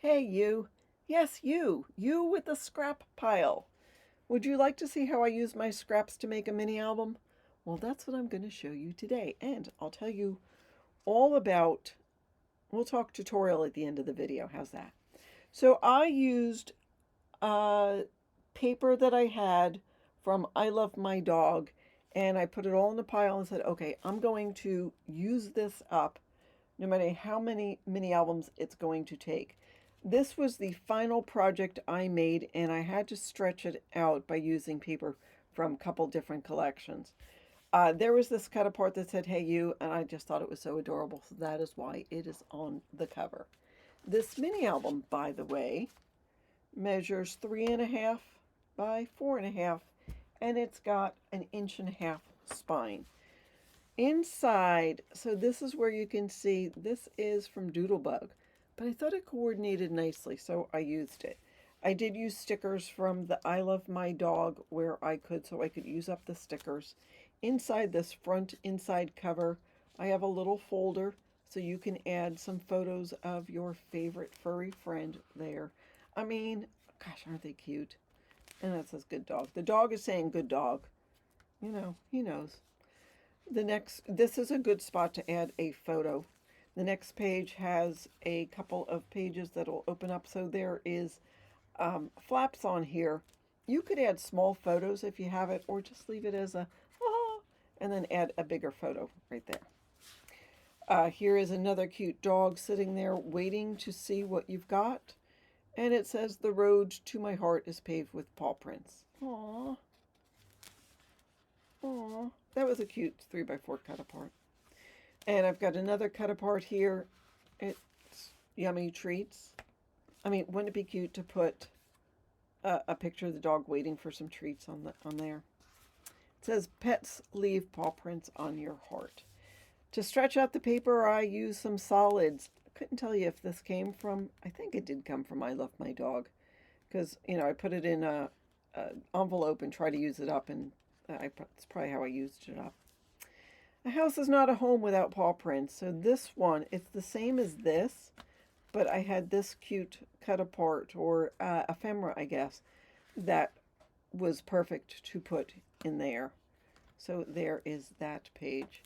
Hey, you. Yes, you. You with the scrap pile. Would you like to see how I use my scraps to make a mini album? Well, that's what I'm going to show you today. And I'll tell you all about, we'll talk tutorial at the end of the video. How's that? So I used paper that I had from I Love My Dog, and I put it all in a pile and said, okay, I'm going to use this up no matter how many mini albums it's going to take. This was the final project I made, and I had to stretch it out by using paper from a couple different collections. There was this cut apart that said, "Hey, you," and I just thought it was so adorable, so that is why it is on the cover. This mini album, by the way, measures 3.5 by 4.5, and it's got an 1.5 inch spine. Inside, so this is where you can see, this is from Doodlebug, but I thought it coordinated nicely, so I used it. I did use stickers from the I Love My Dog where I could, so I could use up the stickers. Inside this front inside cover, I have a little folder so you can add some photos of your favorite furry friend there. I mean, gosh, aren't they cute? And that says good dog. The dog is saying good dog. You know, he knows. This is a good spot to add a photo. The next page has a couple of pages that will open up. So there is flaps on here. You could add small photos if you have it, or just leave it as a, and then add a bigger photo right there. Here is another cute dog sitting there waiting to see what you've got. And it says, "The road to my heart is paved with paw prints." Aww. Aww. That was a cute 3x4 cut apart. And I've got another cut apart here. It's yummy treats. I mean, wouldn't it be cute to put a picture of the dog waiting for some treats on there? It says, "Pets leave paw prints on your heart." To stretch out the paper, I use some solids. I couldn't tell you if this came from, I think it did come from I Love My Dog. Because, I put it in a envelope and try to use it up, and that's probably how I used it up. A house is not a home without paw prints. So this one, it's the same as this, but I had this cute cut apart, or ephemera, I guess, that was perfect to put in there. So there is that page.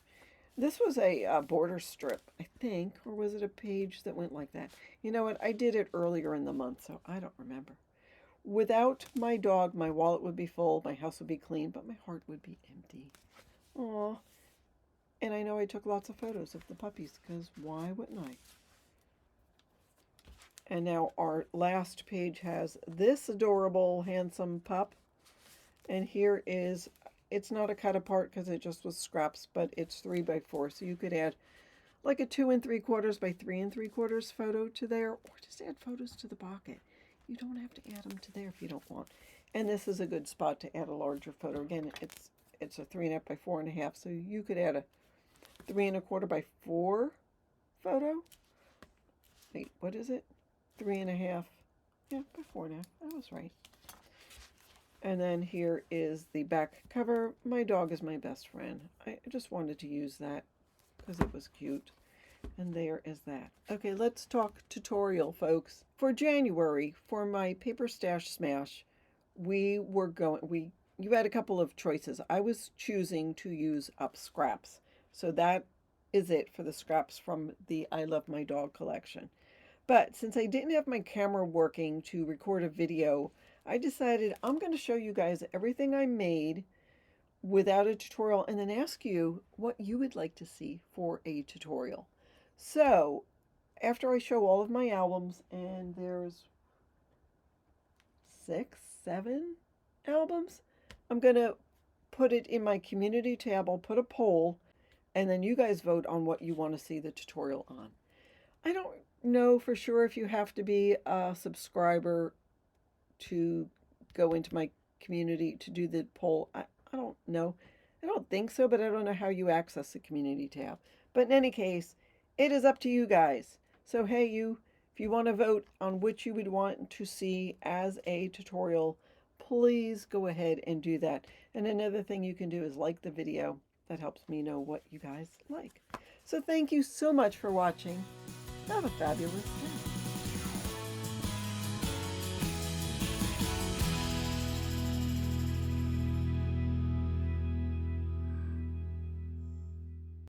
This was a border strip, I think, or was it a page that went like that? You know what? I did it earlier in the month, so I don't remember. Without my dog, my wallet would be full, my house would be clean, but my heart would be empty. Aw. And I know I took lots of photos of the puppies, because why wouldn't I? And now our last page has this adorable, handsome pup. And here is, it's not a cut apart because it just was scraps, but it's 3x4. So you could add like a 2 3/4 by 3 3/4 photo to there, or just add photos to the pocket. You don't have to add them to there if you don't want. And this is a good spot to add a larger photo. Again, it's a 3.5 by 4.5, so you could add a 3 1/4 by 4 photo. Wait, what is it? 3.5. Yeah, by 4.5. I was right. And then here is the back cover. My dog is my best friend. I just wanted to use that because it was cute. And there is that. Okay, let's talk tutorial, folks. For January, for my paper stash smash, you had a couple of choices. I was choosing to use up scraps. So that is it for the scraps from the I Love My Dog collection. But since I didn't have my camera working to record a video, I decided I'm going to show you guys everything I made without a tutorial, and then ask you what you would like to see for a tutorial. So after I show all of my albums, and there's 6, 7 albums, I'm going to put it in my community tab. I'll put a poll, and then you guys vote on what you want to see the tutorial on. I don't know for sure if you have to be a subscriber to go into my community to do the poll. I don't know. I don't think so, but I don't know how you access the community tab. But in any case, it is up to you guys. So hey, if you want to vote on which you would want to see as a tutorial, please go ahead and do that. And another thing you can do is like the video. That helps me know what you guys like. So thank you so much for watching. Have a fabulous day.